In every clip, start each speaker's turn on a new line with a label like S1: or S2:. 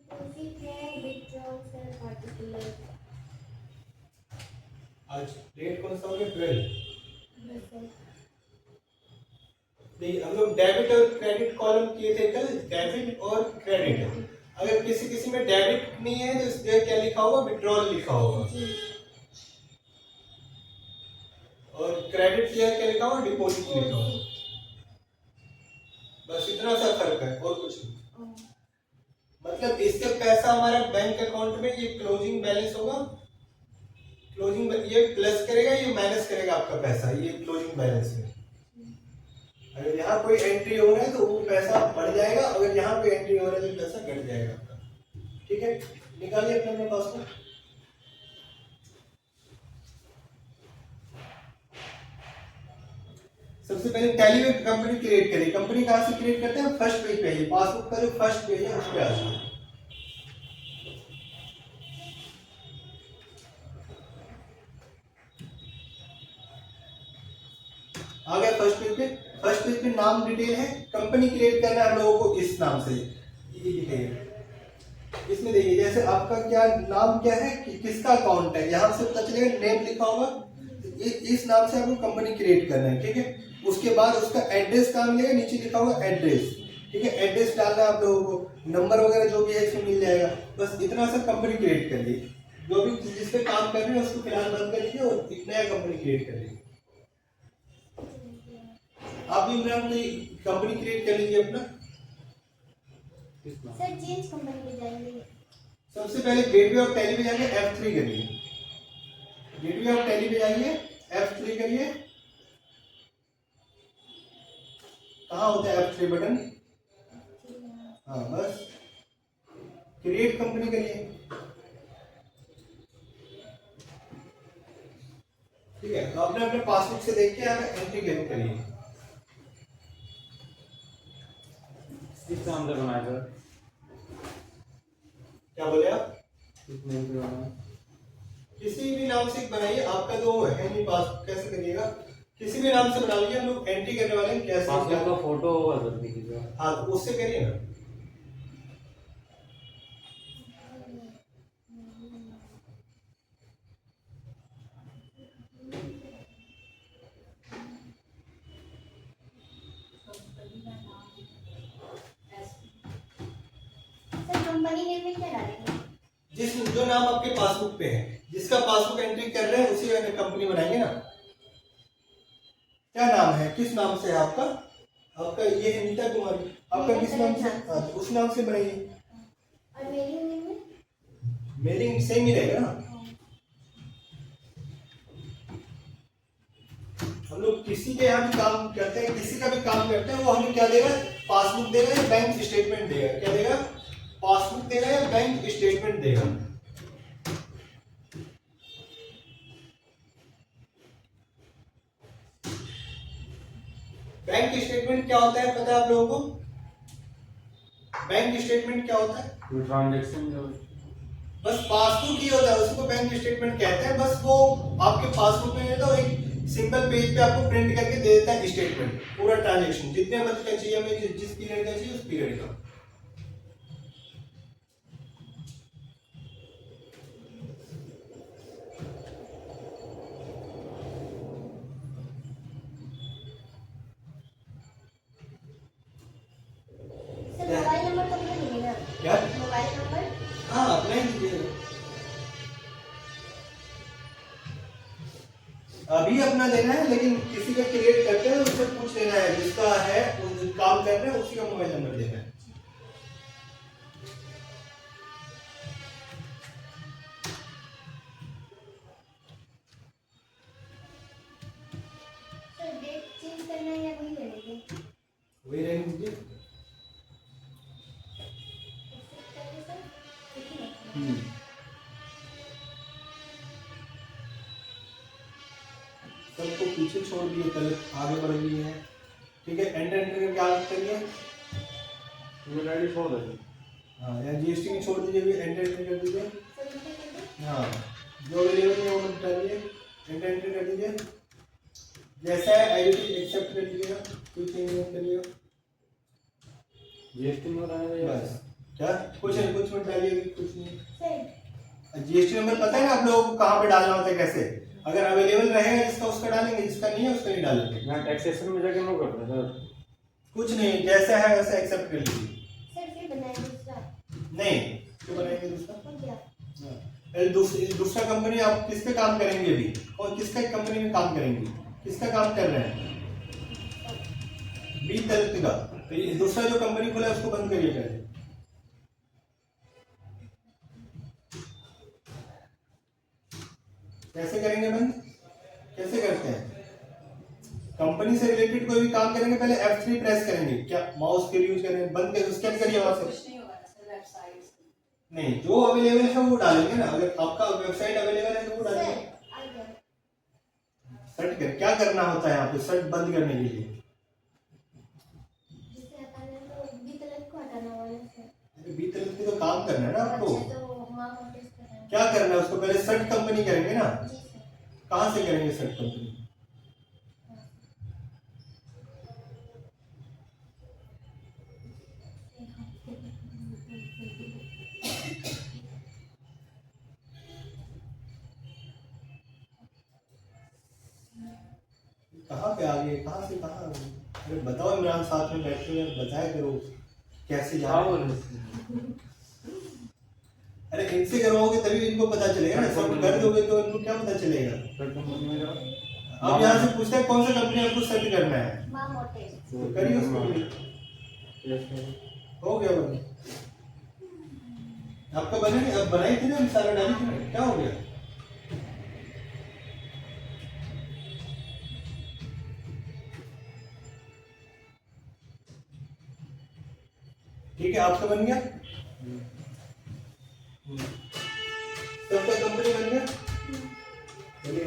S1: Profit है, withdrawals है, particular।
S2: आज डेट कौन सा हो गया? 12। देखिए हम लोग डेबिट और क्रेडिट कॉलम किए थे कल, डेबिट और क्रेडिट। अगर किसी किसी में डेबिट नहीं है तो इसमें क्या लिखा होगा? विड्रॉल लिखा होगा। और क्रेडिट क्या क्या लिखा होगा? डिपॉजिट लिखा होगा। बस इतना सा फर्क है और कुछ नहीं। मतलब इससे पैसा हमारा बैंक अकाउंट में ये क्लोजिंग बैलेंस होगा, क्लोजिंग ये प्लस करेगा, ये माइनस करेगा आपका पैसा, ये क्लोजिंग बैलेंस है। अगर यहाँ कोई एंट्री हो रहा है तो वो पैसा बढ़ जाएगा, अगर यहाँ कोई एंट्री हो रहा है तो पैसा घट जाएगा आपका। ठीक है, निकालिए अपने पास में। सबसे पहले टैली में कंपनी क्रिएट करिए। कंपनी कहाँ से क्रिएट करते हैं? फर्स्ट पेज पे, पासबुक का जो फर्स्ट पेज है उस पे आ जाइए। आ गया फर्स्ट पेज पे। फर्स्ट पेज पे नाम डिटेल है, कंपनी क्रिएट करना है हम लोगों को इस नाम से। ये दिखाइए, इसमें देखिए जैसे आपका क्या नाम क्या है कि किसका अकाउंट है, यहाँ से पता चलेगा नेम लिखा होगा, इस नाम से आपको कंपनी क्रिएट करना है। ठीक है, उसके बाद उसका एड्रेस कहाँ मिलेगा? नीचे लिखा होगा एड्रेस। ठीक है, एड्रेस डालना है आप लोगों को, नंबर वगैरह जो भी है इसमें मिल जाएगा। बस इतना सा कंपनी क्रिएट कर लीजिए। जो भी जिस पे काम कर रहे हैं उसको फिलहाल बंद कर लीजिए और एक नया कंपनी क्रिएट कर लीजिए। आप भी इमरान कोई कंपनी क्रिएट कर लीजिए अपना।
S1: सर चेंज कंपनी में जाएंगे।
S2: सबसे पहले गेटवे ऑफ टैली पे जाके F3 करिए। गेटवे ऑफ टैली पे जाइए, F3 करिए। कहाँ होता है F3 बटन? हाँ बस, क्रिएट कंपनी करिए। ठीक है, तो आपने अपने पासबुक से देख के यहाँ एंट्री करिए।
S3: किस नाम से बनाया सर?
S2: क्या बोले आप?
S3: किस नाम से बनाया?
S2: किसी भी नाम से बनाइए, आपका तो है नहीं पासबुक, कैसे करिएगा? किसी भी नाम से बना लीजिए, हम लोग एंट्री करने वाले हैं कैसे।
S3: पासबुक का फोटो होगा सर, देखिएगा।
S2: हाँ तो उससे करिए ना।
S1: कंपनी नेम में क्या डालेंगे?
S2: जो नाम आपके पासबुक पे है, जिसका पासबुक एंट्री कर रहे हैं उसी का कंपनी बनाएंगे ना। क्या नाम है, किस नाम से है आपका? आपका ये है नीता कुमारी, आपका किस नाम से? उस नाम से बनाइए।
S1: और मेलिंग नेम में?
S2: मेलिंग सेम ही रहेगा ना। हम लोग किसी के यहाँ भी काम करते हैं, किसी का भी काम करते हैं, वो हमें क्या देगा? पासबुक देगा या बैंक स्टेटमेंट देगा? क्या देगा? पासबुक देगा या बैंक स्टेटमेंट देगा? बैंक स्टेटमेंट क्या होता है पता है आप लोगों को? बैंक स्टेटमेंट क्या होता है?
S3: ट्रांजैक्शन जो
S2: बस पासबुक ही होता है, उसको बैंक स्टेटमेंट कहते हैं। बस वो आपके पासबुक में तो एक सिंगल पेज पे आपको प्रिंट करके दे देता है स्टेटमेंट, पूरा ट्रांजैक्शन जितने मंथ का चाहिए हमें, जिस पीरियड का चाहिए उस पीरियड का।
S1: सर मोबाइल नंबर तो अपना नहीं है ना?
S2: क्या?
S1: Mobile number?
S2: हाँ अपना ही दीजिएगा, अभी अपना देना है, लेकिन किसी का क्रिएट करते हैं उससे पूछ लेना है, जिसका है उस काम कर रहे हैं उसी का मोबाइल नंबर देना है।
S1: सर डेट चेंज करना है या वही रहेगी?
S2: वही रहने दीजिए।
S1: एक्सेप्ट करिए सर, कितनी है?
S2: सबको पीछे छोड़ दिए, पहले आगे बढ़ गई है। ठीक है, एंटर करके आगे करिए।
S3: ईमेल आईडी छोड़ दीजिए।
S2: हाँ या जीएसटी में छोड़ दीजिए, भी एंटर कर दीजिए।
S1: सर कितने कर दो?
S2: हाँ जो अवेलेबल है वो डालिए, एंटर कर दीजिए। जैसा है आईडी एक्सेप्ट कर लीजिएगा, कोई चेंज नहीं करिएगा।
S3: जीएसटी में बताया
S2: बस क्या कुछ नहीं, कुछ मत डालिए, कुछ नहीं।
S1: सेट
S2: जीएसटी नंबर पता है ना आप लोगों को कहाँ पे डालना होता है, कैसे? अगर अवेलेबल रहेगा जिसका उसका डालेंगे, जिसका नहीं है उसका नहीं डालेंगे।
S3: यहाँ टैक्सेशन में जाके नो करते हैं सर।
S2: कुछ नहीं, जैसा है वैसा एक्सेप्ट कर लीजिए।
S1: सर फिर बनाएंगे दूसरा
S2: नहीं, क्यों बनाएंगे दूसरा?
S1: और क्या?
S2: हाँ। दूसरा कंपनी आप किस पे काम करेंगे अभी, और किसका कंपनी में काम करेंगे, किसका काम कर रहे हैं? बी तलत का। तो ये दूसरा जो कंपनी खोला है उसको बंद करिए पहले। कैसे करेंगे बंद, कैसे करते हैं? कंपनी से रिलेटेड कोई भी काम करेंगे पहले F3 प्रेस करेंगे, क्या माउस के यूज करेंगे, बंद कर स्कैन करिए वहां से।
S4: कुछ नहीं होगा ना सर, वेबसाइट
S2: नहीं, जो अवेलेबल है वो डालेंगे ना, अगर आपका वेबसाइट अवेलेबल है तो वो डालिए।
S1: सर आ गया।
S2: सर्च कर, क्या करना होता है यहाँ पे सर्च बंद करने के लिए?
S1: जिसे हटाना है तो बी तलक को हटाना वाला सर।
S2: अरे बी तलत पे तो काम करना है ना आपको,
S1: अच्छा तो माँ नोटिस करना है।
S2: क्या करना है उसको, पहले सर्च कंपनी करेंगे ना।
S1: जी सर।
S2: कहाँ से करेंगे सर्च कंपनी? कहाँ पे आ गए, कहाँ से कहाँ आ गए? अरे बताओ इमरान, साथ में बैठे हुए हैं, बताया करो कैसे
S3: हाँ
S2: जाना
S3: वो
S2: है। अरे इनसे करवाओगे तभी इनको पता चलेगा ना, सब कर दोगे तो इनको क्या पता चलेगा?
S3: सर कंपनी में जाओ।
S2: अब यहाँ से पूछते हैं कौन सा कंपनी आपको सर्च करना है,
S1: माँ नोटिस।
S2: तो करिए उसको।
S3: Yes sir.
S2: हो गया बन, आपका बने नहीं, अब बनाई थी ना सारा डाली थी ना, क्या हो गया? ठीक है, आपका बन गया, सबका कंपनी बन गया। चलिए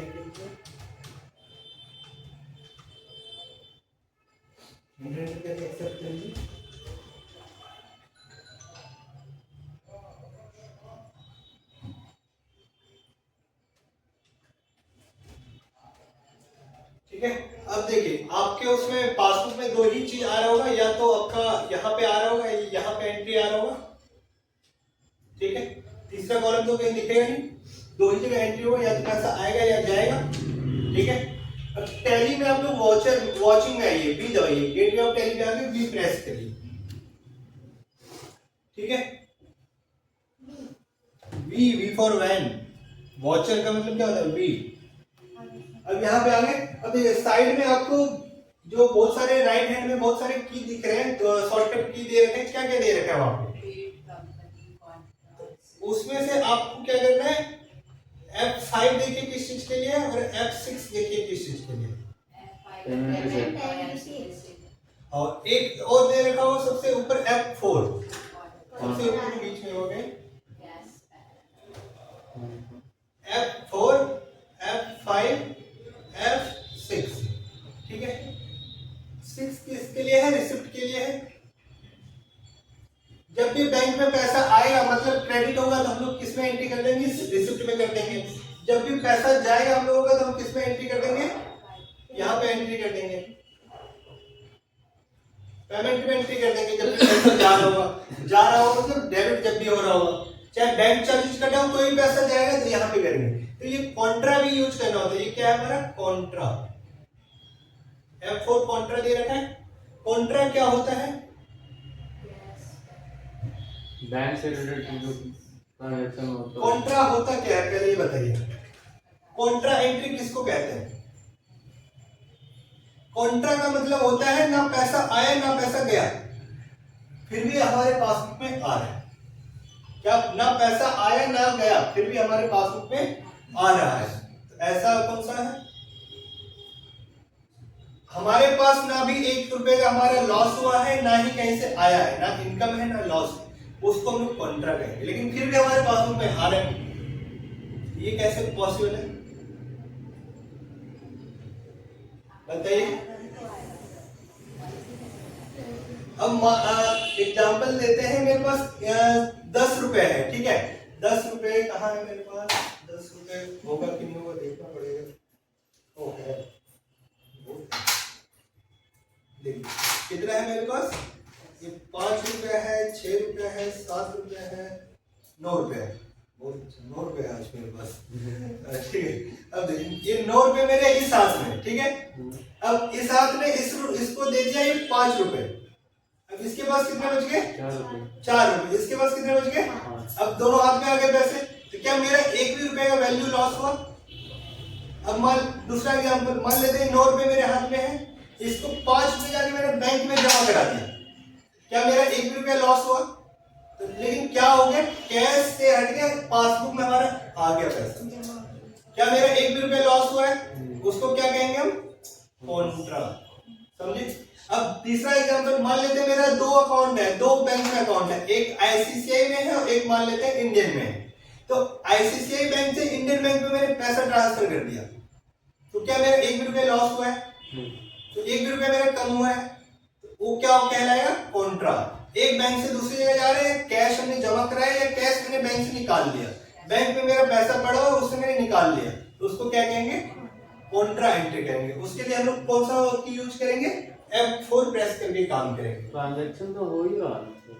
S2: इंटरनेट कैसे एक्सेप्ट करेंगे? ठीक है, अब देखिए आपके उसमें पासबुक में दो ही चीज आ रहा होगा, या तो आपका यहाँ पे आ रहा होगा, यहाँ पे एंट्री आ रहा होगा। ठीक है, तीसरा कॉलम तो कहीं दिखेगा नहीं, दो ही जगह एंट्री होगा, या तो पैसा आएगा या जाएगा। ठीक है, अब टैली में आप लोग वॉचिंग में आइए, बी दबाइए, गेटवे ऑफ टैली पे आके बी प्रेस करिए। ठीक है, वी फॉर वैन, वॉचर का मतलब क्या होता है? वी। अब यहाँ पे आगे, अब देखिए साइड में आपको जो बहुत सारे राइट हैंड में बहुत सारे की दिख रहे हैं, तो शॉर्टकट की दे रखे हैं, क्या क्या दे रखा है वहां पे? उसमें से आपको क्या करना है, F5 देखिए किस चीज के लिए, और F6 देखिए किस चीज के लिए। और एक और दे रखा हो सबसे ऊपर F4, सबसे ऊपर बीच में हो गए F4, F5, F6। ठीक है, 6 किसके लिए है? रिसिप्ट के लिए है। जब भी बैंक में पैसा आएगा, मतलब क्रेडिट होगा, तो हम लोग किस में एंट्री कर देंगे? रिसिप्ट में कर देंगे। जब भी पैसा जाएगा हम लोगों का, तो हम किस में एंट्री कर देंगे? यहाँ पे एंट्री कर देंगे, पेमेंट में एंट्री कर देंगे। जब भी पैसा जा रहा होगा मतलब डेबिट जब भी हो रहा होगा, चाहे बैंक चार्ज कटा हो, कोई भी पैसा जाएगा तो यहाँ पे करेंगे। तो ये कॉन्ट्रा भी यूज करना होता है। ये क्या है हमारा? कॉन्ट्रा। F4 कॉन्ट्रा दे रखा है। कॉन्ट्रा क्या होता है?
S3: बैंक से रिलेटेड जो ट्रांजैक्शन होता है।
S2: कॉन्ट्रा होता क्या है पहले ये बताइए। कॉन्ट्रा एंट्री किसको कहते हैं? कॉन्ट्रा का मतलब होता है ना पैसा आया ना पैसा गया, फिर भी हमारे पासबुक में आ रहा है। क्या? ना पैसा आया ना गया, फिर भी हमारे पासबुक में आ रहा है। तो ऐसा कौन सा है? हमारे पास ना भी 1 रुपए का हमारा लॉस हुआ है, ना ही कहीं से आया है, ना इनकम है ना लॉस है, उसको हम लोग कॉन्ट्रा कहेंगे, लेकिन फिर भी हमारे पासबुक में आ रहा है। ये कैसे पॉसिबल है बताइए। अब एग्जाम्पल देते हैं, मेरे पास 10 रुपए है, ठीक है। 10 रुपए कहाँ है मेरे पास? 10 रुपए होगा कि नहीं होगा देखना पड़ेगा। ओ है, देखिए कितना है मेरे पास। ये 5 रुपया है, 6 रुपया है, है, 7 रुपये है, 9 रुपये है। बहुत अच्छा, 9 रुपये है आज मेरे पास। ठीक है, अब देखिए ये 9 रुपये मेरे इस हाथ में, ठीक है। अब इस हाथ में इसको दे दिया ये 5 रुपये। अब इसके पास कितने बच गए?
S3: 4 रुपये।
S2: 4 रुपये। इसके पास कितने बच गए? अब दोनों हाथ में आ गए पैसे। तो क्या मेरा 1 भी रुपए का वैल्यू लॉस हुआ? अब दूसरा एग्जाम्पल मान लेते हैं 9 रुपए मेरे हाथ में है, इसको 5 रुपए जाके मैंने बैंक में जमा करा दिया, क्या मेरा 1 भी रुपया लॉस हुआ? तो लेकिन क्या हो गया, कैश से हट गया, पासबुक में हमारा आ गया पैसा। क्या मेरा 1 भी रुपया लॉस हुआ है? उसको क्या कहेंगे हम? कॉन्ट्रा। समझे? अब तीसरा एग्जांपल मान लेते हैं मेरा 2 अकाउंट है, 2 बैंक में अकाउंट है, एक आईसीआईसीआई में है और एक मान लेते हैं इंडियन में है। तो आईसीआईसीआई बैंक से इंडियन बैंक में मैंने पैसा ट्रांसफर कर दिया, तो क्या मेरा 1 भी रुपया लॉस हुआ है? तो 1 भी रुपया मेरा कम हुआ है, वो क्या कहलाएगा? कॉन्ट्रा। एक बैंक से दूसरी जगह जा रहे हैं, कैश हमने जमा कराया या कैश मैंने बैंक से निकाल लिया, बैंक में मेरा पैसा पड़ा और उससे मैंने निकाल लिया, तो उसको क्या कहेंगे? कॉन्ट्रा एंट्री करेंगे। उसके लिए हम लोग कौन सा की यूज करेंगे? F4 प्रेस करके काम करेंगे।
S3: ट्रांजैक्शन तो हो ही रहा है।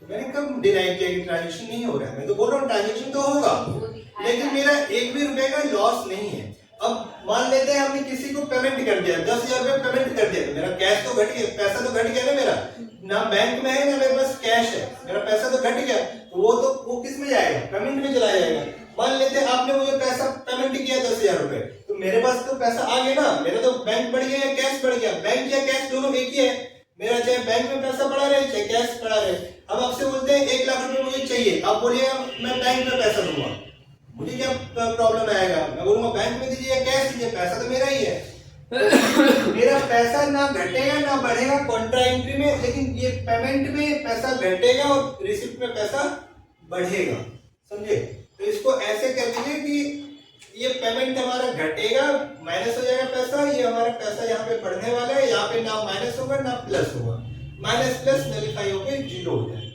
S2: तो मैंने कब डिनाई किया कि ट्रांजैक्शन नहीं हो रहा है? मैं तो बोल रहा हूँ ट्रांजैक्शन तो होगा, लेकिन मेरा 1 भी रुपए का लॉस नहीं है। अब मान लेते हैं हमने किसी को पेमेंट कर दिया, 10,000 रुपए पेमेंट कर दिया, तो मेरा कैश तो घट गया, पैसा तो घट गया ना मेरा, ना बैंक में है ना मेरे पास कैश है, मेरा पैसा तो घट गया, तो वो किस में जाएगा? पेमेंट में चला जाएगा। मान लेते हैं आपने मुझे पैसा पेमेंट किया 10,000 रुपए, तो मेरे पास तो पैसा आ गया ना, मेरा तो बैंक बढ़ गया या कैश बढ़ गया? बैंक या कैश दोनों एक ही है, मेरा चाहे बैंक में पैसा पड़ा रहे चाहे कैश पड़ा रहे। हम आपसे बोलते हैं 1 लाख रुपए मुझे चाहिए, आप बोलिएगा मैं बैंक में पैसा दूंगा, मुझे क्या प्रॉब्लम आएगा? मैं बोलूंगा बैंक में दीजिए या कैश दीजिए, पैसा तो मेरा ही है। मेरा पैसा ना घटेगा ना बढ़ेगा कॉन्ट्रा एंट्री में, लेकिन ये पेमेंट में पैसा घटेगा और रिसिप्ट में पैसा बढ़ेगा। समझे? तो इसको ऐसे कर दीजिए कि ये पेमेंट हमारा घटेगा, माइनस हो जाएगा पैसा, ये हमारा पैसा यहाँ पे बढ़ने वाला है, यहाँ पे ना माइनस होगा ना प्लस होगा, माइनस प्लस नलीफाई होकर 0 हो जाए।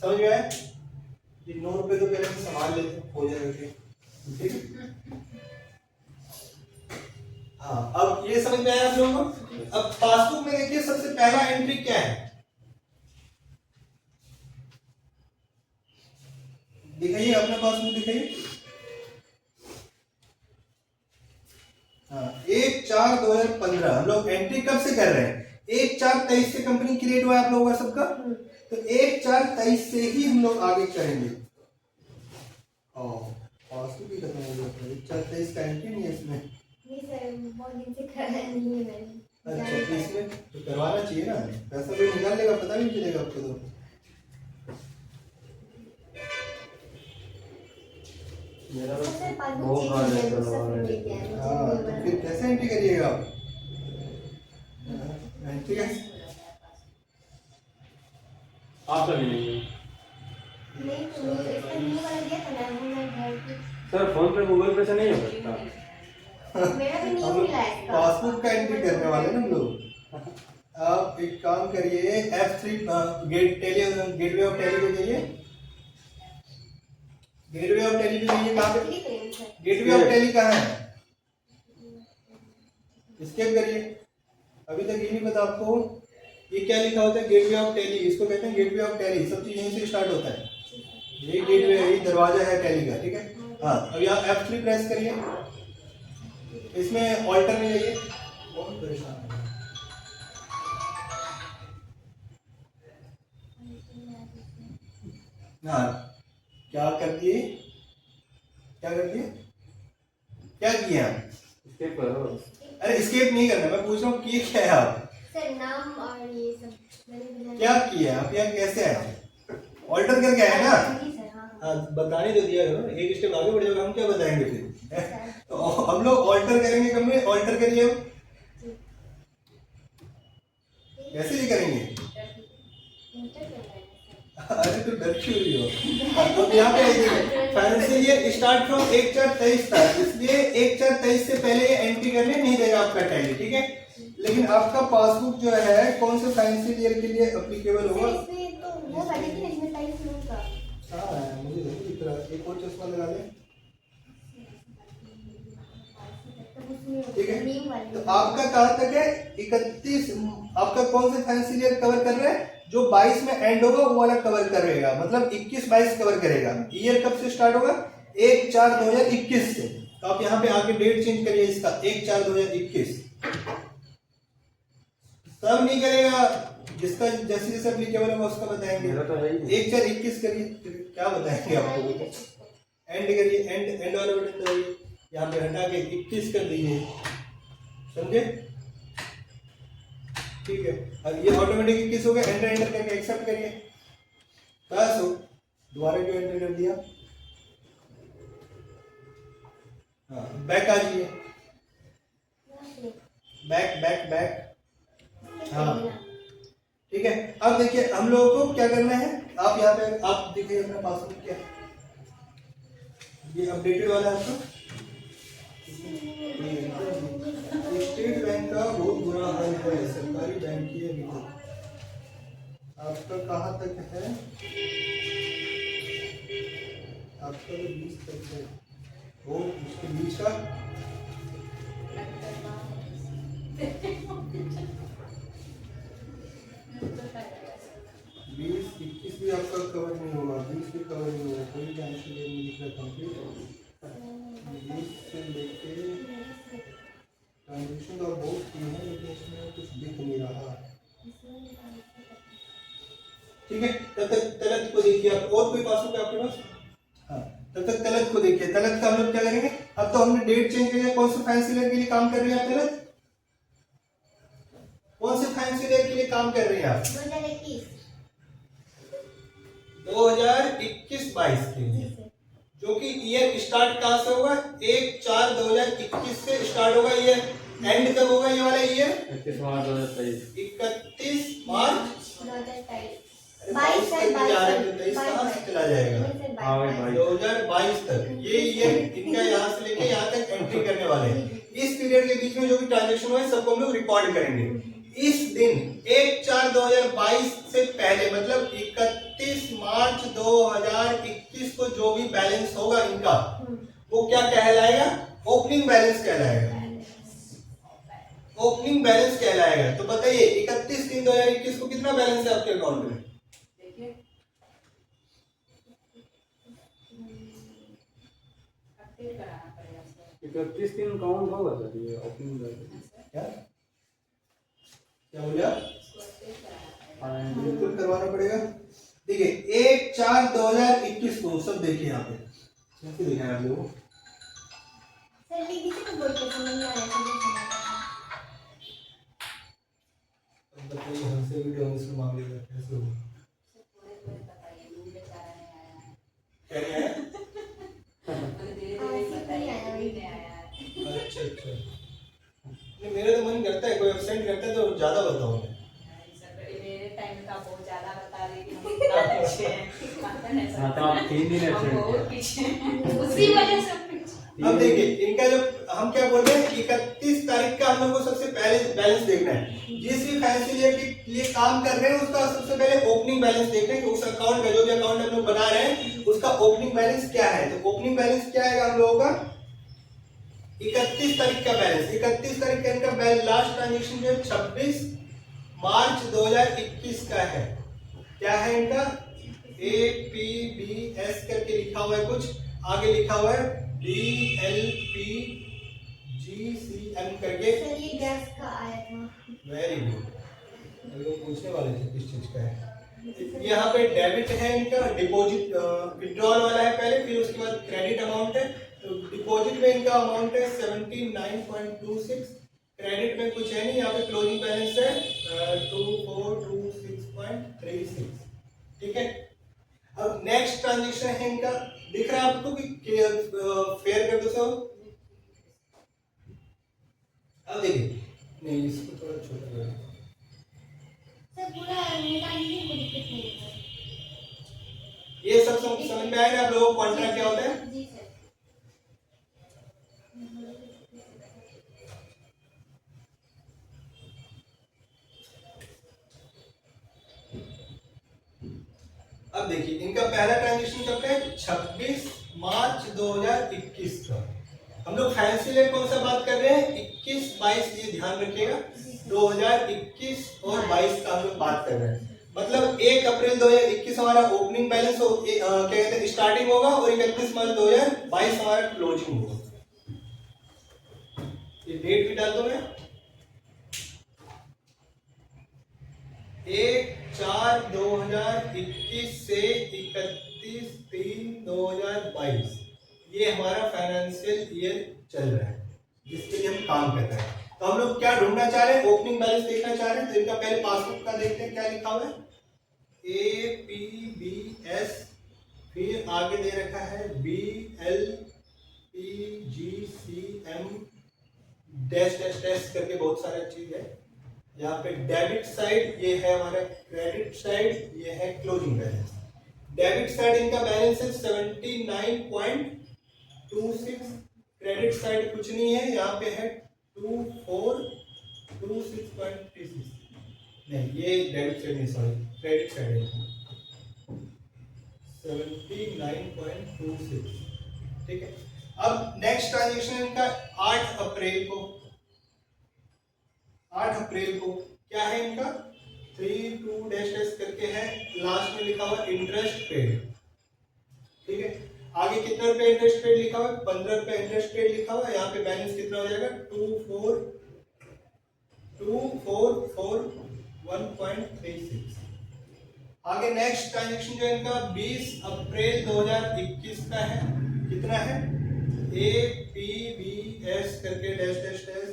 S2: समझ में आया? 9 रुपए तो पहले संभाल लेते हो जाएगा, ठीक है? हाँ, अब ये समझ में आया आप लोगों को? अब पासबुक में देखिए सबसे पहला एंट्री क्या है, दिखाइए अपना पासबुक दिखाइए। हाँ, 1/4/2015 हम लोग एंट्री कब से कर रहे हैं? 1/4/23 से कंपनी क्रिएट हुआ है आप लोगों का सबका, तो 1/4/23 से ही हम लोग आगे करेंगे। पासबुक ही खत्म हो गया, 1/4/23 का एंट्री नहीं है इसमें।
S1: नहीं सर, बहुत दिन से कराया नहीं है मैंने।
S2: अच्छा, तो इसमें तो करवाना चाहिए ना, पैसा कोई निकाल लेगा पता नहीं चलेगा आपको। तो
S3: मेरा
S1: सर,
S3: वो
S1: पासबुक
S3: हाल है
S1: चेंज
S3: चलो
S1: सब
S3: वाले।
S1: मिल गया है,
S2: हाँ, तो फिर कैसे एंट्री करिएगा आप? एंट्री कैसे?
S3: आपका भी नहीं है
S1: नहीं तो इसका न्यू वाला दिया था ना, वो मैं घर पे
S3: सर, फोन पे गूगल पे से नहीं हो सकता।
S1: मेरा भी न्यू मिला है इसका।
S2: पासबुक का एंट्री करने वाले ना हम लोग। आप एक काम करिए, F3 गेटवे ऑफ टैली पे जाइए, गेटवे ऑफ टैली पे जाइए। कहाँ पे
S1: क्लिक करेंगे सर?
S2: गेटवे ऑफ टैली कहाँ है? स्केप करिए। अभी तक ये नहीं पता आपको ये क्या लिखा होता है? गेटवे ऑफ टैली, इसको कहते हैं गेटवे ऑफ टैली। सब चीज यहीं से स्टार्ट होता है, ये गेटवे, ये दरवाजा है टैली का, ठीक है? हाँ, अब यहाँ F3 प्रेस करिए, इसमें ऑल्टर में जाइए। बहुत परेशान है। हाँ, क्या कर दिए? क्या कर दिए? क्या किया?
S3: स्किप करो।
S2: अरे स्केप नहीं करना, मैं पूछ रहा हूँ किए क्या है आप?
S1: सर नाम और ये सब मैंने बनाया।
S2: क्या किया आप? यहाँ कैसे आए? ऑल्टर करके आए ना?
S1: जी सर, हाँ
S2: हाँ, बताने तो दिया करो, एक स्टेप आगे बढ़ जाओगे, हम क्या बताएंगे फिर? तो हम लोग ऑल्टर करेंगे, कब में ऑल्टर करिए। कैसे ये करेंगे?
S1: इंटर कर रहा है सर।
S2: अरे तो डर क्यों रही हो? अब यहाँ पे आइए, फाइनेंशियल ईयर स्टार्ट फ्रॉम 1/4/23 तक, इसलिए 1/4/23 से पहले ये एंट्री करने नहीं देगा आपका टैली, ठीक है? लेकिन आपका पासबुक जो है कौन से फाइनेंशियल ईयर के लिए एप्लीकेबल होगा?
S1: सर, इसमें तो वो वाले थे ना, इसमें टाइप नहीं का।
S2: हाँ, मुझे नहीं दिख रहा, एक और चश्मा लगा ले,
S1: तब उसमें
S2: ठीक है?
S1: नेम वाले।
S2: तो आपका कहाँ तक है? 31। आपका कौन से फाइनेंशियल ईयर कवर कर रहा है? जो 22 में एंड होगा वो वाला कवर करेगा, मतलब 21-22 कवर करेगा। ईयर कब से स्टार्ट होगा? 1/4/2021 से। तो आप यहाँ पे आके डेट चेंज करिए इसका, 1/4/2021। सब नहीं करेगा, जिसका जैसे जैसे एप्लीकेबल होगा उसका बताएंगे। 1/4/21 करिए, क्या बताएंगे आपको? एंड करिए, एंड वाला बटन दबाइए, यहाँ पे हटा के 21 कर दीजिए, समझे? ठीक है, अब ये ऑटोमेटिक 21 हो गया। एंटर करके एक्सेप्ट करिए। बस हो, दोबारा क्यों एंटर कर दिया? हाँ, बैक आ जाइए, बैक। हाँ ठीक है। अब देखिए हम लोगों को क्या करना है, आप यहाँ पे आप देखिए अपना पासवर्ड क्या है, ये अपडेटेड वाला है आपका। स्टेट बैंक का बहुत बुरा हाल है, सरकारी बैंक की है। आपका कहाँ तक है? आपका तो 20 तक है, वो उसके बीच का 20-21 भी आपका कवर नहीं होगा, 20 भी कवर नहीं होगा, कोई टेंशन नहीं दिख रहा कंप्लीट। 20 से लेके ट्रांजेक्शन तो बहुत की है, लेकिन इसमें कुछ दिख नहीं रहा। ठीक है, तब तक तलत को देखिए आप। और कोई पासवर्ड है आपके पास? हाँ, तब तक तलत को देखिए। तलत का हम लोग क्या करेंगे, अब तो हमने डेट चेंज कर दिया। कौन से फैंसी ईयर के लिए काम कर रहे हैं आप तलत? कौन से फैंसी ईयर के लिए काम कर रहे हैं आप? 2021-22 के लिए, जो कि ईयर स्टार्ट कहाँ से होगा? 1/4/2021 से स्टार्ट होगा ईयर। एंड कब होगा ये वाला ईयर?
S3: 31 मार्च 2023।
S2: 31 मार्च
S1: 22
S2: कहाँ से चला जाएगा? 2022 तक ये ईयर इनका यहाँ से लेके यहाँ तक एंट्री करने वाले हैं। इस पीरियड के बीच में जो भी ट्रांजेक्शन हुआ है सबको हम लोग रिकॉर्ड करेंगे। इस दिन 1/4/2022 से पहले, मतलब 31 मार्च 2021 को जो भी बैलेंस होगा इनका, वो क्या कहलाएगा? ओपनिंग बैलेंस कहलाएगा। ओपनिंग बैलेंस कहलाएगा। तो बताइए 31/3/2021 को कितना बैलेंस है आपके अकाउंट में?
S3: 31 दिन काउंट होगा सर ये ओपनिंग बैलेंस।
S2: क्या बोले आप? बिल्कुल करवाना पड़ेगा। देखिए 1/4/2021 को सब देखिए यहाँ पे, कैसे देखा है आप लोगों को?
S1: सर लिख दीजिए तो बोल के समझ में आ रहा है।
S2: अब बताइए हमसे वीडियो हमसे मांग लेगा कैसे होगा? क्या नहीं आया? अच्छा अच्छा, नहीं मेरा तो मन करता है, कोई एब्सेंट करता है तो ज्यादा बताओ मैं।
S4: मेरे टाइम का बहुत ज्यादा बता रही थी, हम इतना पीछे हैं।
S3: हाँ तो आप 3 दिन
S4: हम बहुत
S3: एब्सेंट
S4: पीछे हैं, उसी वजह से
S2: अब देखिए इनका जो हम क्या बोल रहे हैं, 31 तारीख का हम लोग को सबसे पहले बैलेंस देखना है। जिस भी फैंसी ईयर के लिए काम कर रहे हैं उसका सबसे पहले ओपनिंग बैलेंस देखना है कि उस अकाउंट का, जो भी अकाउंट हम लोग बना रहे हैं उसका ओपनिंग बैलेंस क्या है। तो ओपनिंग बैलेंस क्या आएगा हम लोगों का? 31 तारीख का बैलेंस। 31 तारीख का इनका लास्ट ट्रांजेक्शन जो है 26 मार्च 2021 का है। क्या है इनका? APBS करके लिखा हुआ है, कुछ आगे लिखा हुआ है DLPGCM करके।
S1: सर ये गैस का आया था।
S2: वेरी गुड, लोग पूछने वाले थे किस चीज का है। यहाँ पे डेबिट है इनका, डिपॉजिट विड्रॉल वाला है पहले, फिर उसके बाद क्रेडिट अमाउंट है। तो डिपॉजिट में इनका अमाउंट है 79.26, क्रेडिट में कुछ है नहीं, यहाँ पे क्लोजिंग बैलेंस है 2426.36। ठीक है, अब नेक्स्ट ट्रांजेक्शन है इनका, दिख रहा है आपको कि फेयर कर दो सब। अब देखिए, नहीं इसको थोड़ा छोटा करो।
S1: सर पूरा मेरा नहीं, कोई दिक्कत नहीं है।
S2: ये सब समझ में आएगा आप लोगों को कॉन्ट्रैक्ट क्या होता है?
S1: जी सर।
S2: अब देखिए इनका पहला ट्रांजेक्शन कब है? 26 मार्च 2021 का। हम लोग फैंसी ईयर कौन सा बात कर रहे हैं? 21-22, ये ध्यान रखिएगा। 2021 और 22 का हम लोग बात कर रहे हैं। मतलब 1 अप्रैल 2021 हमारा ओपनिंग बैलेंस क्या कहते हैं स्टार्टिंग होगा और 31 मार्च 2022 हमारा क्लोजिंग होगा। ये डेट भी डाल दो मैं 1/4/2021 से 31/3/2022 ये हमारा फाइनेंशियल ईयर चल रहा है जिसके लिए हम काम कर रहे हैं। तो हम लोग क्या ढूंढना चाह रहे हैं, ओपनिंग बैलेंस देखना चाह रहे हैं। तो इनका पहले पासबुक का देखते हैं क्या लिखा हुआ है, APBS, फिर आगे दे रखा है BLPGCM डैश डैश डैश करके बहुत सारा चीज है। यहाँ पे डेबिट साइड ये है हमारा, क्रेडिट साइड ये है क्लोजिंग बैलेंस। डेबिट साइड इनका बैलेंस है 79.26, क्रेडिट साइड कुछ नहीं है, यहाँ पे है 2426.36, नहीं ये डेबिट साइड नहीं, सॉरी क्रेडिट साइड है 79.26। ठीक है, अब नेक्स्ट ट्रांजेक्शन इनका 8 अप्रैल को क्या है इनका 32 डैश डैश करके है, लास्ट में लिखा हुआ इंटरेस्ट पेड। ठीक है, आगे कितना रुपए इंटरेस्ट पेड लिखा हुआ है, 15 रुपए इंटरेस्ट पेड लिखा हुआ है। यहाँ पे बैलेंस कितना हो जाएगा 2441.36। आगे नेक्स्ट ट्रांजेक्शन जो है इनका 20 अप्रैल 2021 का है, कितना है APBS करके डैश डैश डैश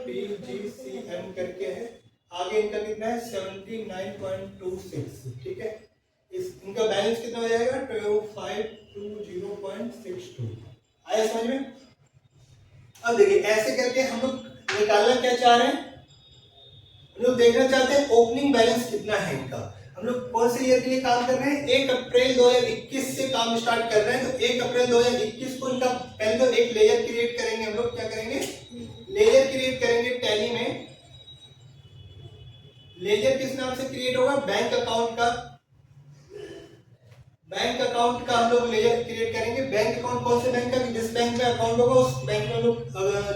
S2: BLPGCM करके है, आगे इनका कितना है 79.26। ठीक है, इनका बैलेंस कितना हो जाएगा 2520.62। आया समझ में? अब देखिए ऐसे करके हम लोग निकालना क्या चाह रहे हैं, हम लोग देखना चाहते हैं ओपनिंग बैलेंस कितना है इनका। हम लोग कौन से ईयर के लिए काम कर रहे हैं, 1 अप्रैल 2021 से काम स्टार्ट कर रहे हैं। तो 1 अप्रैल 2021 को इनका पहले तो एक लेयर क्रिएट करेंगे। हम लोग क्या करेंगे, लेयर क्रिएट करेंगे टैली में। लेयर किस नाम से क्रिएट होगा, बैंक अकाउंट का हम लोग लेयर क्रिएट करेंगे। बैंक अकाउंट कौन से बैंक का, जिस बैंक में अकाउंट होगा उस बैंक में हम लोग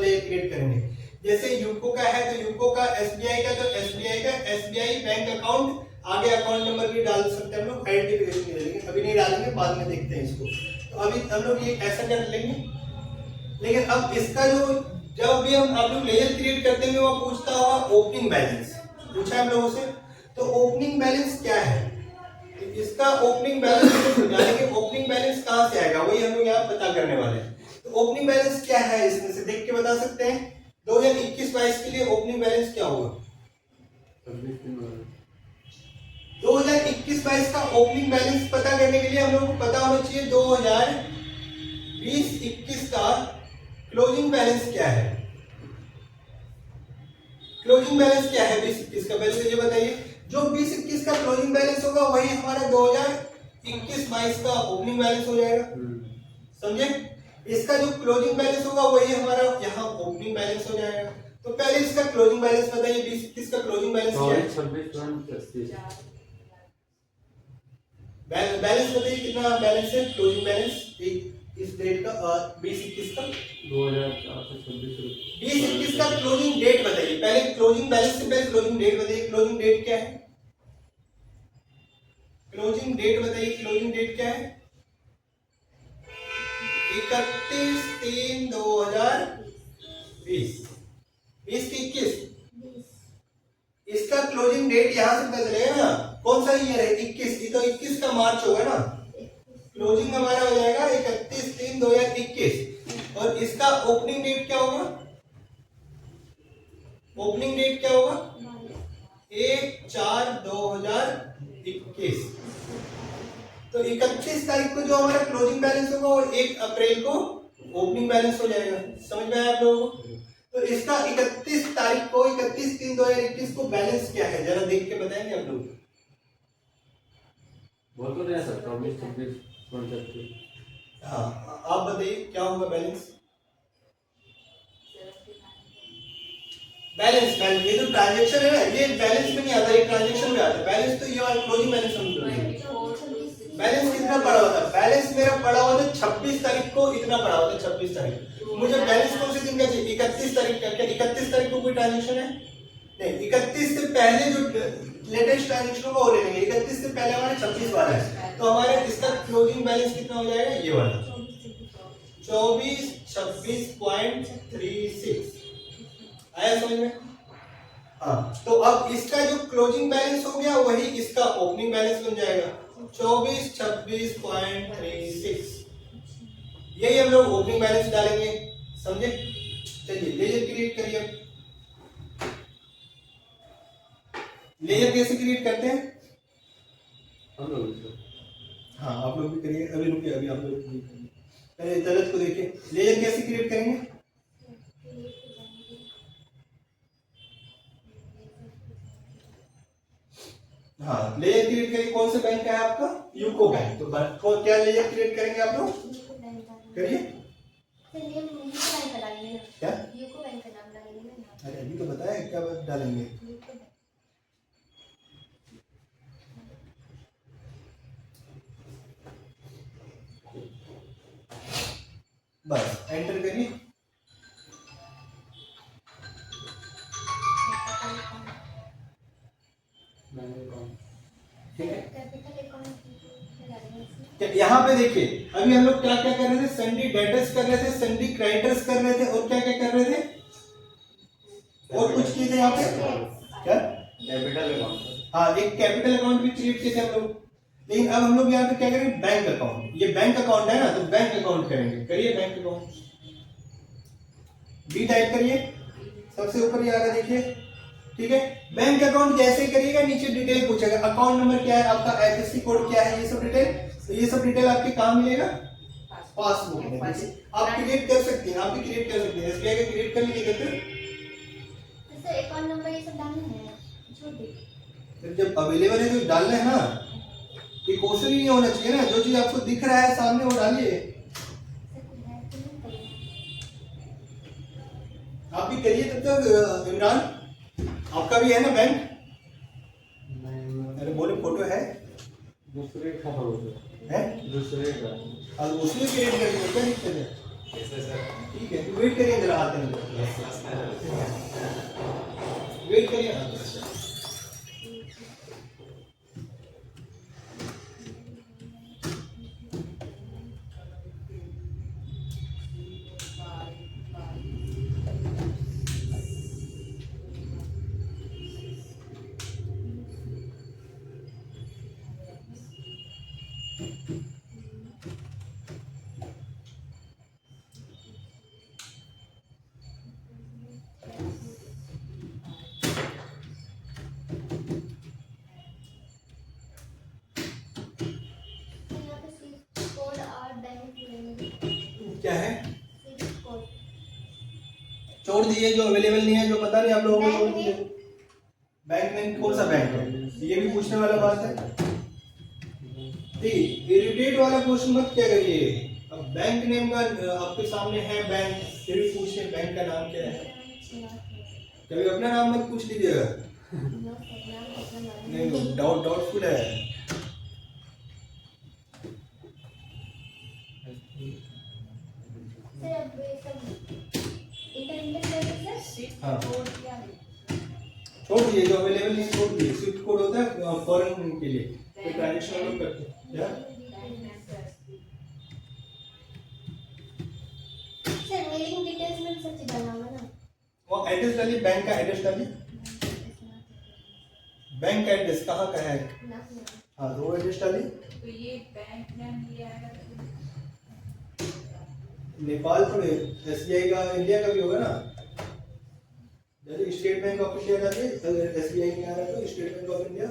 S2: लेयर क्रिएट करेंगे। जैसे यूको का है तो यूको का, SBI का तो SBI का SBI बैंक अकाउंट, आगे अकाउंट नंबर भी डाल सकते हैं हम लोग, आइडेंटिफिकेशन के लिए अभी नहीं डालेंगे, बाद में देखते हैं इसको। तो अभी हम लोग ये ऐसा कर लेंगे। लेकिन अब इसका जो जब भी हम आप लोग लेयर क्रिएट करते हैं वो पूछता होगा ओपनिंग बैलेंस, पूछा हम लोगों से। तो ओपनिंग बैलेंस क्या है, तो इसका ओपनिंग बैलेंस जानेंगे। ओपनिंग बैलेंस कहाँ से आएगा वही हम लोग यहाँ पता करने वाले हैं। तो ओपनिंग बैलेंस क्या है, इसमें से देख के बता सकते हैं 2021-22 के लिए ओपनिंग बैलेंस क्या होगा। 2021-22 का ओपनिंग बैलेंस पता करने के लिए हम लोगों को पता होना चाहिए 2020-21 का क्लोजिंग बैलेंस क्या है। क्लोजिंग बैलेंस क्या है 2021 का, पहले मुझे बताइए। जो 2021 का क्लोजिंग बैलेंस होगा वही हमारा 2021-22 का ओपनिंग बैलेंस हो जाएगा, समझे। इसका जो क्लोजिंग बैलेंस होगा वही हमारा यहाँ ओपनिंग बैलेंस हो जाएगा। तो पहले इसका क्लोजिंग बैलेंस बताइए, 2021 का क्लोजिंग बैलेंस क्या है, बैलेंस बताइए कितना बैलेंस है, क्लोजिंग बैलेंस इस डेट का 2021 का 2021 का क्लोजिंग डेट बताइए। पहले क्लोजिंग बैलेंस से पहले क्लोजिंग डेट बताइए। क्लोजिंग डेट क्या है, क्लोजिंग डेट बताइए, क्लोजिंग डेट क्या है 31/3/2020, 20 की 21। इसका क्लोजिंग डेट यहां से पता चलेगा ना, कौन सा ईयर है 21, ये तो 21 का मार्च होगा ना। क्लोजिंग हमारा हो जाएगा 31/3/2021 और इसका ओपनिंग डेट क्या होगा, ओपनिंग डेट क्या होगा 1/4/2021। तो 31 तारीख को जो हमारा क्लोजिंग बैलेंस होगा वो 1 अप्रैल को ओपनिंग बैलेंस हो जाएगा। समझ में आया आप लोगों को। तो इसका 31 तारीख को 31/3/2021 को बैलेंस क्या है जरा देख के बताएंगे आप लोग।
S3: बोल तो नहीं सकता 24-26 कॉन्सेप्ट।
S2: हाँ आप बताइए क्या होगा बैलेंस। बैलेंस ये जो ट्रांजैक्शन है ना ये बैलेंस में नहीं आता, ये ट्रांजैक्शन में आता है। बैलेंस तो ये वाला क्लोजिंग बैलेंस हम लोग बैलेंस कितना पड़ा होता है, बैलेंस मेरा पड़ा हुआ था 26 तारीख को, इतना पड़ा होता है 26 तारीख। मुझे बैलेंस कौन से दिन का चाहिए, 31 तारीख का। क्या 31 तारीख को कोई ट्रांजैक्शन है, नहीं, 31 से पहले जो लेटेस्ट ट्रांजेक्शन होगा वो ले लेंगे। 31 से पहले हमारे 26 वाला है, तो हमारे इसका क्लोजिंग बैलेंस कितना हो जाएगा, ये वाला 2426.36 आया समझ में। हाँ, तो अब इसका जो क्लोजिंग बैलेंस हो गया वही इसका ओपनिंग बैलेंस बन जाएगा 2426.36। यही हम लोग ओपनिंग बैलेंस डालेंगे, समझे। चलिए लेजर क्रिएट करिए। लेजर कैसे क्रिएट करते हैं,
S3: हम लोग
S2: हाँ आप लोग भी करिए। अभी रुकिए, अभी आप लोग पहले दर्ज को देखिए, लेजर कैसे क्रिएट करेंगे। हाँ, लेजर क्रिएट करिए। कौन सा बैंक है आपका, यूको बैंक। तो क्या लेजर क्रिएट करेंगे आप लोग, करिए। क्या, अरे अभी तो बताया क्या डालेंगे। बस एंटर करिए। ठीक है, यहाँ पे देखिए अभी हम लोग क्या क्या कर रहे थे, सन्डी डेटर्स कर रहे थे, सन्डी क्रेडिटर्स कर रहे थे, और क्या क्या कर रहे थे, और कुछ किए थे यहाँ पे क्या,
S3: कैपिटल अकाउंट।
S2: हाँ, एक कैपिटल अकाउंट भी क्रिएट किए थे हम लोग। लेकिन अब हम लोग यहाँ पे क्या करेंगे, बैंक अकाउंट। ये बैंक अकाउंट है ना, तो बैंक अकाउंट करेंगे। करिए बैंक अकाउंट, बी टाइप करिए, सबसे ऊपर ही आ रहा है देखिए। ठीक है, बैंक अकाउंट जैसे करिएगा नीचे डिटेल पूछेगा, अकाउंट नंबर क्या है आपका, आईएफएससी कोड क्या है, ये सब डिटेल। तो ये सब डिटेल आपके कहाँ मिलेगा, पासबुक में। आप क्रिएट कर सकते हैं, आप भी क्रिएट कर सकते हैं। एसबीआई का क्रिएट कर लीजिएगा।
S1: सर अकाउंट नंबर ये सब डालना है, छोटे
S2: फिर जब अवेलेबल है तो डालना है ना, ये क्वेश्चन ही नहीं होना चाहिए ना, जो चीज आपको दिख रहा है सामने वो डालिए। आप भी करिए तब तक। इमरान आपका भी है ना बैंक, अरे बोले फोटो है,
S3: दूसरे का
S2: है
S3: दूसरे का,
S2: अब उसमें क्रिएट करिए, क्या दिक्कत है। ठीक है, तो वेट करिए जरा, आते हैं वेट करिए। क्या है, छोड़ दीजिए, जो अवेलेबल नहीं है, जो पता नहीं आप लोगों को, छोड़ दीजिए। बैंक नेम कौन सा बैंक है, ये भी पूछने वाला बात है। ठीक, इरिटेट वाला क्वेश्चन मत क्या करिए। अब बैंक नेम का आपके सामने है बैंक, फिर भी पूछिए बैंक का नाम क्या है। कभी अपना नाम मत पूछ लीजिएगा, नहीं डाउटफुल है। हाँ, छोड़ दीजिए, जो अवेलेबल नहीं छोड़ दीजिए। स्विफ्ट कोड होता है फॉरेन के लिए, कोई ट्रांजेक्शन लोग करते हैं क्या।
S1: सर मेलिंग डिटेल्स में सच डालना होगा ना,
S2: वो एड्रेस डालिए, बैंक का एड्रेस डालिए। बैंक का एड्रेस कहाँ का है, हाँ वो एड्रेस डालिए।
S4: तो ये बैंक नेम ये आएगा,
S2: नेपाल थोड़े, एसबीआई का इंडिया का भी होगा ना। जैसे स्टेट बैंक ऑफ इंडिया डालिए, अगर एसबीआई नहीं आ रहा तो स्टेट बैंक ऑफ इंडिया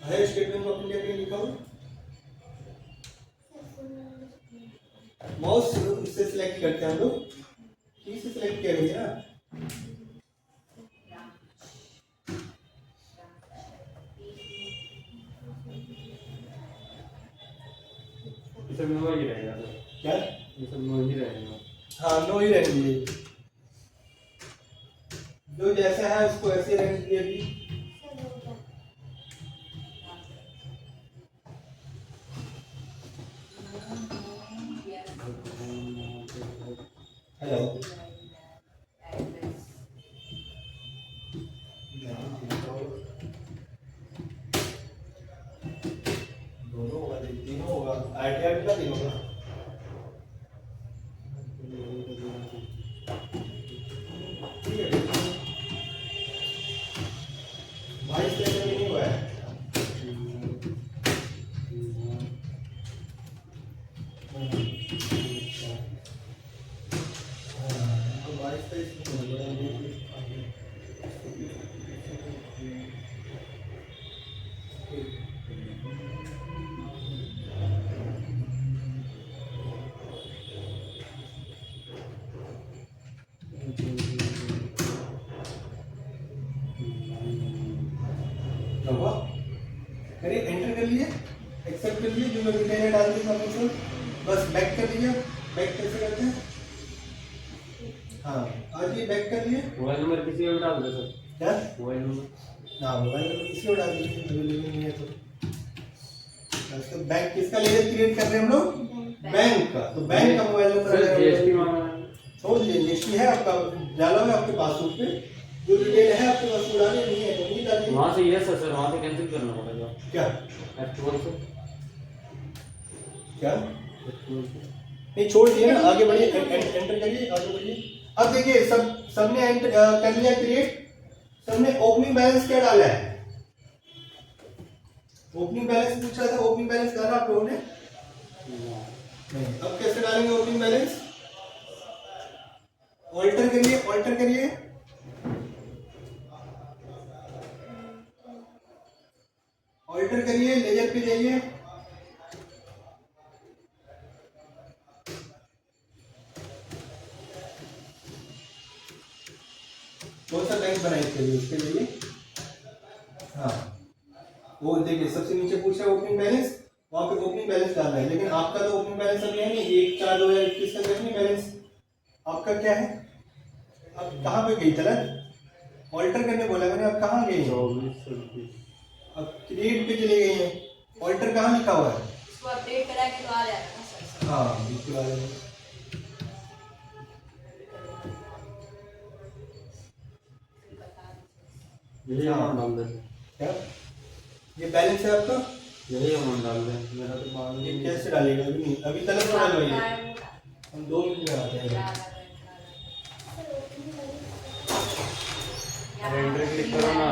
S2: है, स्टेट बैंक ऑफ इंडिया के लिखा हुआ। माउस से सिलेक्ट करते हैं हम लोग, की से सिलेक्ट करेंगे ना।
S3: ये सब नो ही रहेगा सर,
S2: क्या,
S3: ये सब नो ही रहेगा।
S2: हाँ नो ही रहने दीजिए, जो जैसा है उसको ऐसे रहने दीजिए। अभी हेलो, दिन होगा? 22 दिन में नहीं हुआ है। तो 22-23 में होगा। हुआ? करिए, एंटर कर लिए, एक्सेप्ट कर लिए, जो मैं डिटेल में डाल दी सबमिशन, बस बैक कर लिया। बैक कैसे करते हैं? हाँ, आज ये बैक कर लिए।
S3: मोबाइल नंबर किसी का भी डाल दे सर।
S2: क्या?
S3: Mobile number.
S2: हाँ, मोबाइल नंबर किसी को डाल दीजिए, अवेलेबल नहीं है तो। तो बैंक किसका लेजर क्रिएट कर रहे हैं हम लोग? बैंक का। तो बैंक का मोबाइल नंबर
S3: सर जीएसटी मांग रहा है।
S2: छोड़ दीजिए, जीएसटी है आपका, डाला हुआ है आपके पासबुक पे, जो डिटेल है आपके पास डाली नहीं है तो नहीं डालिए।
S3: वहाँ से यस है सर, वहाँ से कैंसिल करना पड़ेगा।
S2: क्या
S3: F12 से।
S2: क्या
S3: F12 से।
S2: नहीं, छोड़ दिए ना, आगे बढ़िए, एंटर करिए, आगे बढ़िए। अब देखिए, सबने एंटर कर लिया क्रिएट। सबने ओपनिंग बैलेंस क्या डाला है? ओपनिंग बैलेंस पूछ रहा था, ओपनिंग बैलेंस डाला आप लोगों ने? नहीं। अब कैसे डालेंगे ओपनिंग बैलेंस? ऑल्टर करिए, ऑल्टर करिए, ऑल्टर करिए, लेजर पे जाइए। कौन सा बैंक बनाए इसके लिए? उसके लिए हाँ, वो देखिए सबसे नीचे पूछ रहा है ओपनिंग बैलेंस, वहां पे ओपनिंग बैलेंस डालना है। लेकिन आपका तो ओपनिंग बैलेंस अभी है नहीं, 1/4/2021 का ओपनिंग बैलेंस आपका क्या है? अब कहाँ पे गई गलत? ऑल्टर करने बोला मैंने, अब कहाँ गई?
S3: 24
S2: अब क्रिएट पे चले गई हैं। ऑल्टर कहाँ लिखा हुआ है?
S4: इसको अपडेट करा के तो आ जाएगा ना सर।
S2: हाँ, बिल्कुल आ जाएगा।
S3: यही अमाउंट डाल दे।
S2: क्या ये बैलेंस है आपका?
S3: यही अमाउंट डाल दे। मेरा तो बाद
S2: ये
S3: में
S2: कैसे डालेगा? अभी नहीं, अभी तलब तो डाल रही है। हम 2 मिनट में आते हैं।
S3: एंटर क्लिक करो ना।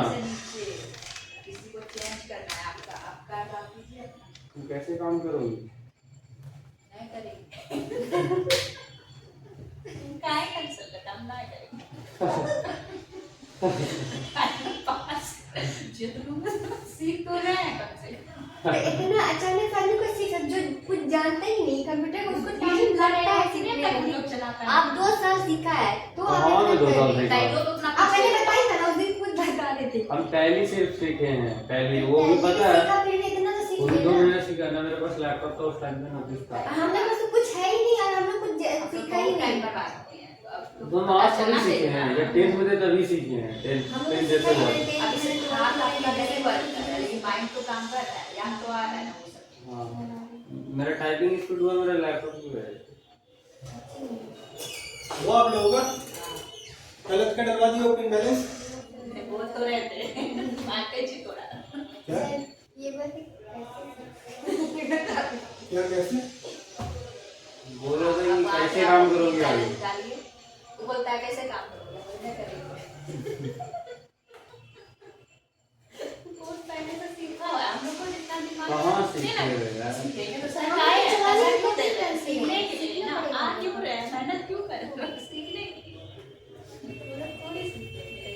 S4: किसी को चेंज करना है, आपका डाल दीजिए अपना।
S3: तुम कैसे काम करोगी?
S4: नहीं करेंगे। काय कैंसिल का काम ना करेंगे। पास जितना सीख तो रहे हैं कम से कम।
S1: इतना अचानक आदमी को सीख जो कुछ जानता ही नहीं कंप्यूटर को, उसको टाइम लगता है सीखने में। आप 2 साल सीखा है तो
S3: हाँ, मैं 2 साल सीखा।
S1: आप पहले बताइए ना, उस दिन खुद बता रहे थे।
S3: हम टैली सिर्फ सीखे हैं, टैली वो भी पता है।
S1: सीखा, फिर भी इतना तो सीख
S3: वो भी 2
S1: लिया।
S3: महीने सीखा ना, मेरे पास लैपटॉप था उस टाइम पे, नोटिस था।
S1: हमने बस कुछ है ही नहीं यार, हमने कुछ सीखा ही नहीं।
S3: दोनों आज थोड़ी सीखे हैं, जब 10th में थे तभी सीखे हैं। 10 जैसे हुआ।
S4: अब इसे हाथ आपका कैसे वर्क कर रहा है, लेकिन माइंड तो काम कर रहा है, यहाँ तो आ रहा है ना वो सब।
S3: हाँ, मेरा टाइपिंग स्पीड हुआ, मेरा लैपटॉप भी है।
S2: वो आप लोगों का गलत का डलवा दिया ओपनिंग बैलेंस।
S4: बोल तो रहे थे, मारते जी थोड़ा।
S2: क्या
S1: ये बात
S2: क्या कैसे?
S3: बोल रहे थे कि कैसे काम करोगे आगे।
S4: डालिए, वो बोलता है कैसे काम करोगे, बोलने करेंगे। बहुत पहले से सीखा हुआ है, हम लोग को जितना दिमाग
S3: कहाँ सीखे हुए यार?
S4: सीखेंगे तो सर आए हैं, ऐसा क्यों दे रहे हैं? सीखने के लिए ना, आ क्यों रहे हैं, मेहनत क्यों कर रहे हैं? सीखने के लिए। वो लोग थोड़ी सीखेंगे।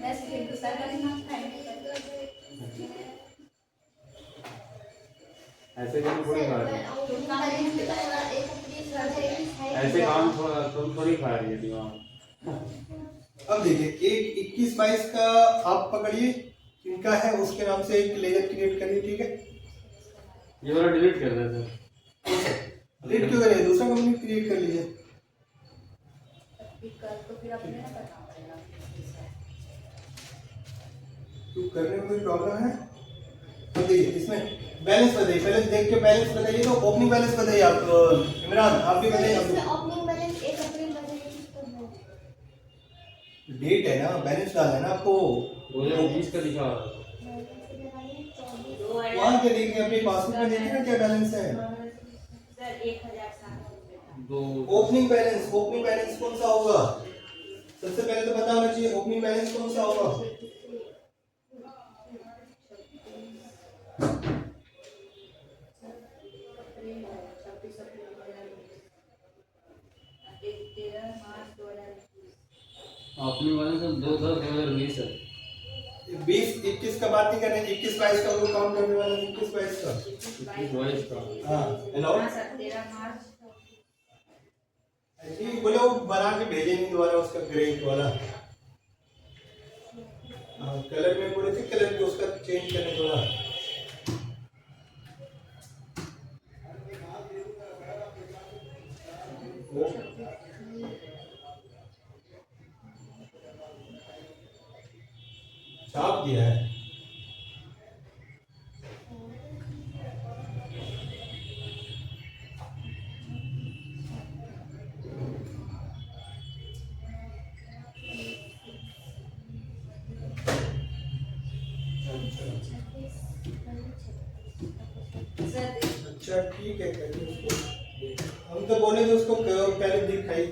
S4: मैं सीखेंगे तो सर का दिमाग खाएंगे।
S3: ऐसे काम थोड़ी खा रही है। ऐसे काम तुम थोड़ी खा रही है दिमाग।
S2: अब देखिए, एक 21-22 का आप पकड़िए, इनका है, उसके नाम से एक लेजर क्रिएट करिए, ठीक है?
S3: ये वाला डिलीट कर दे सर।
S2: डिलीट क्यों करिए? दूसरा कंपनी क्रिएट कर लीजिए।
S4: तो फिर अपने ना करना पड़ेगा।
S2: तो करने में कोई प्रॉब्लम है? तो देखिए, इसमें बैलेंस बताइए, पहले देख के बैलेंस बताइए। तो ओपनिंग बैलेंस बताइए आप, इमरान आप भी बताइए।
S1: ओपनिंग बैलेंस 1 अप्रैल
S2: डेट है ना, बैलेंस डालना है ना आपको।
S3: 2020 का लिखा हुआ है।
S4: 2
S2: वहाँ के देखिए, अपने पासबुक में देखिए ना क्या बैलेंस है।
S4: सर 1700
S3: दो
S2: ओपनिंग बैलेंस कौन सा होगा? सबसे पहले तो पता होना चाहिए ओपनिंग बैलेंस कौन सा होगा।
S3: अपनी वाले सब 2020 है।
S2: 20-21 का बात नहीं कर रहे, 21-22 का वो काउंट करने वाला, 21-22 का।
S3: 22 का
S2: हाँ हेलो,
S4: 13 मार्च
S2: ठीक बोले, वो बना के भेजे नहीं दोबारा उसका ग्रेट वाला। हाँ कलर में बोले थे, कलर भी उसका चेंज करने थोड़ा। वो छाप दिया है। अच्छा ठीक है, करिए उसको। हम तो बोले थे उसको पहले दिखाई।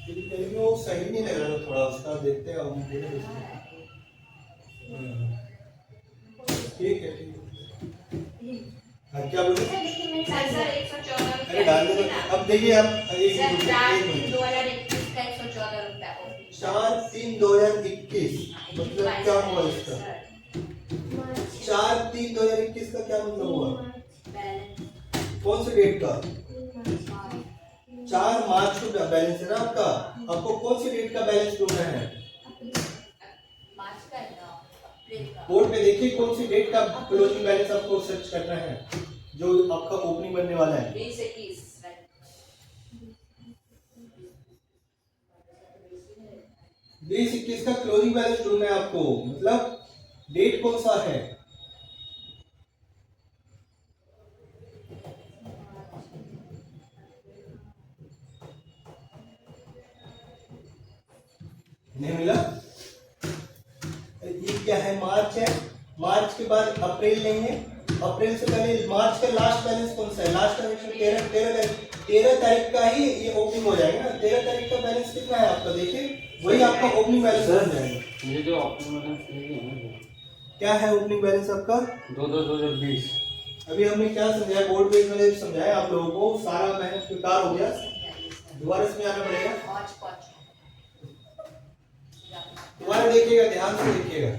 S2: लेकिन वो सही नहीं लग रहा था थोड़ा उसका, देखते हैं हम बोले उसको। ठीक है ठीक है। हाँ क्या बोले?
S4: सर 114
S2: अरे डाल दो। अब देखिए आप, एक
S4: सर
S2: मिनट,
S4: 4/3/2021 का 114 रुपया
S2: 4/3/2021 मतलब क्या हुआ इसका? 4/3/2021 का क्या मतलब हुआ? कौन से डेट का? 4 मार्च को बैलेंस है ना आपका। आपको कौन सी डेट का बैलेंस ढूंढना है?
S4: मार्च का है ना, अप्रैल का।
S2: बोर्ड पे देखिए कौन सी डेट का क्लोजिंग बैलेंस आपको सर्च करना है, जो आपका ओपनिंग बनने वाला है।
S4: 2021
S2: 2021 का क्लोजिंग बैलेंस ढूंढना है आपको, मतलब डेट कौन सा है? नहीं मिला? ये क्या है? मार्च है, मार्च के बाद अप्रैल नहीं है, अप्रैल से पहले मार्च का लास्ट बैलेंस कौन सा है? लास्ट ट्रांजेक्शन 13 तारीख का ही ये ओपनिंग हो जाएगा ना। 13 तारीख का बैलेंस कितना है आपका? देखिए वही आपका ओपनिंग बैलेंस बन जाएगा।
S3: ये जो अपनी वाले है ना,
S2: क्या है ओपनिंग बैलेंस आपका?
S3: 2020।
S2: अभी हमने क्या समझाया बोर्ड पे, मैंने समझाया आप लोगों को, सारा मेहनत बेकार हो गया, दोबारा इसमें आना पड़ेगा। दोबारा देखिएगा, ध्यान से देखिएगा।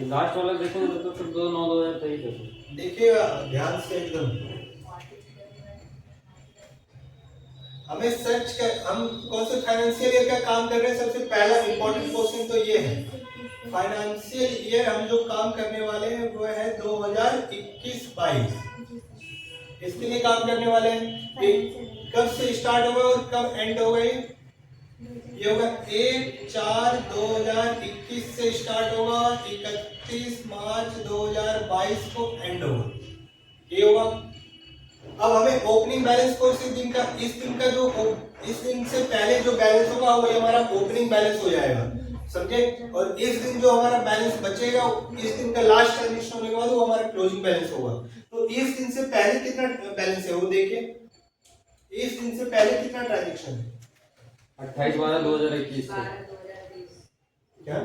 S3: लास्ट वाला देखो तो फिर 2/9/2023 है।
S2: देखिएगा ध्यान से एकदम। हमें सर्च कर, हम कौन से फाइनेंशियल ईयर का काम कर रहे हैं, सबसे पहला इंपॉर्टेंट क्वेश्चन तो ये है। फाइनेंशियल ईयर हम जो काम करने वाले हैं वो है 2021-22। इसके लिए काम करने वाले हैं। कब से स्टार्ट होगा और कब एंड होगा? ये होगा 1/4/2021 से स्टार्ट होगा, 31 मार्च 2022 को एंड होगा। ये होगा। अब हमें ओपनिंग बैलेंस को इस दिन का जो इस दिन से पहले जो बैलेंस होगा वो हमारा ओपनिंग बैलेंस हो जाएगा, समझे? और इस दिन जो हमारा बैलेंस बचेगा, इस दिन का लास्ट ट्रांजेक्शन होने के बाद वो हमारा क्लोजिंग बैलेंस होगा। तो इस दिन से पहले कितना बैलेंस है वो देखिए। इस दिन से पहले कितना ट्रांजेक्शन है?
S3: 28/12/2021
S2: क्या?